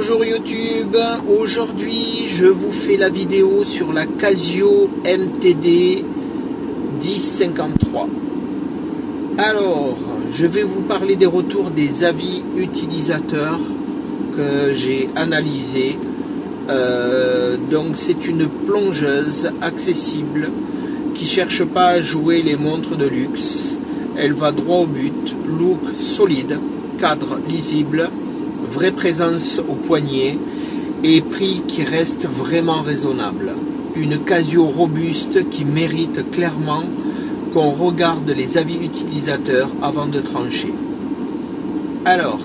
Bonjour YouTube, aujourd'hui je vous fais la vidéo sur la Casio MTD 1053. Alors, je vais vous parler des retours des avis utilisateurs que j'ai analysés. Donc c'est une plongeuse accessible qui ne cherche pas à jouer les montres de luxe. Elle va droit au but, look solide, cadre lisible, vraie présence au poignet et prix qui reste vraiment raisonnable. Une Casio robuste qui mérite clairement qu'on regarde les avis utilisateurs avant de trancher. Alors,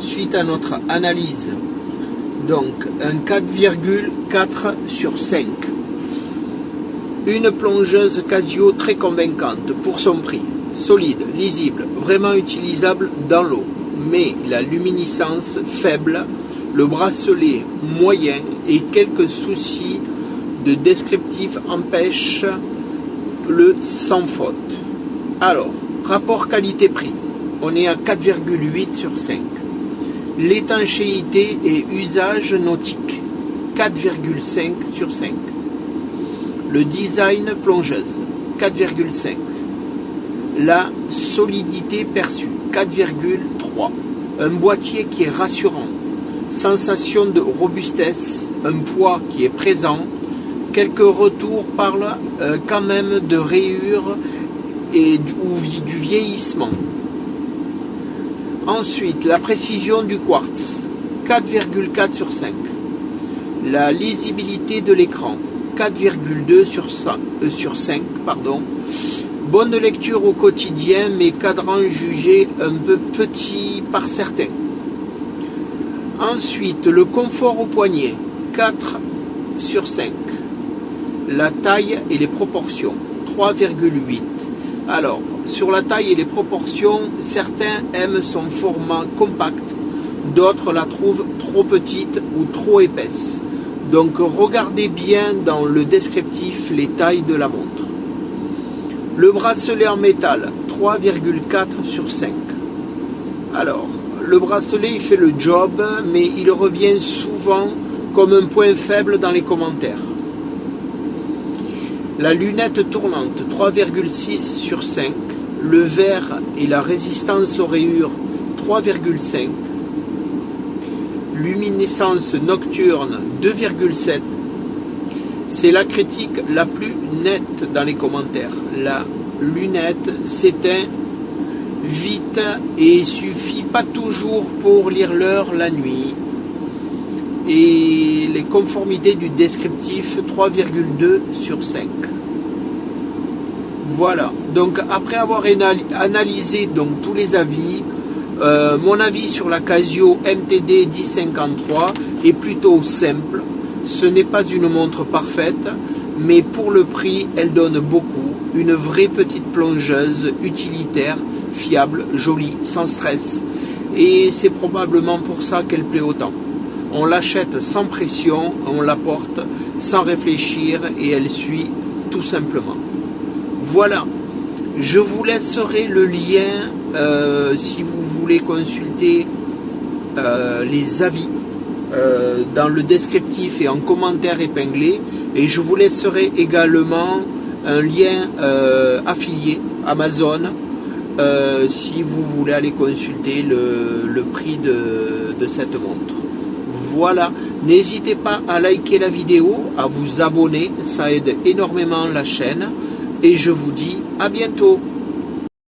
suite à notre analyse, donc un 4,4 sur 5. Une plongeuse Casio très convaincante pour son prix. Solide, lisible, vraiment utilisable dans l'eau, mais la luminescence faible, le bracelet moyen et quelques soucis de descriptif empêchent le sans faute. Alors, rapport qualité-prix, on est à 4,8 sur 5. L'étanchéité et usage nautique, 4,5 sur 5. Le design plongeuse, 4,5. La solidité perçue, 4,3. Un boîtier qui est rassurant, sensation de robustesse, un poids qui est présent. Quelques retours parlent quand même de rayures et du vieillissement. Ensuite, la précision du quartz, 4,4 sur 5. La lisibilité de l'écran, 4,2 sur 5. Bonne lecture au quotidien, mais cadran jugé un peu petit par certains. Ensuite, le confort au poignet, 4 sur 5. La taille et les proportions, 3,8. Alors, sur la taille et les proportions, certains aiment son format compact, d'autres la trouvent trop petite ou trop épaisse. Donc, regardez bien dans le descriptif les tailles de la montre. Le bracelet en métal, 3,4 sur 5. Alors, le bracelet, il fait le job, mais il revient souvent comme un point faible dans les commentaires. La lunette tournante, 3,6 sur 5. Le verre et la résistance aux rayures, 3,5. Luminescence nocturne, 2,7. C'est la critique la plus nette dans les commentaires. La lunette s'éteint vite et suffit pas toujours pour lire l'heure la nuit. Et les conformités du descriptif, 3,2 sur 5. Voilà. Donc après avoir analysé donc tous les avis, mon avis sur la Casio MTD 1053 est plutôt simple. Ce n'est pas une montre parfaite, mais pour le prix, elle donne beaucoup. Une vraie petite plongeuse utilitaire, fiable, jolie, sans stress. Et c'est probablement pour ça qu'elle plaît autant. On l'achète sans pression, on la porte sans réfléchir et elle suit tout simplement. Voilà, je vous laisserai le lien si vous voulez consulter les avis. Dans le descriptif et en commentaire épinglé, et je vous laisserai également un lien affilié Amazon si vous voulez aller consulter le prix de cette montre. Voilà, n'hésitez pas à liker la vidéo, à vous abonner, ça aide énormément la chaîne et je vous dis à bientôt.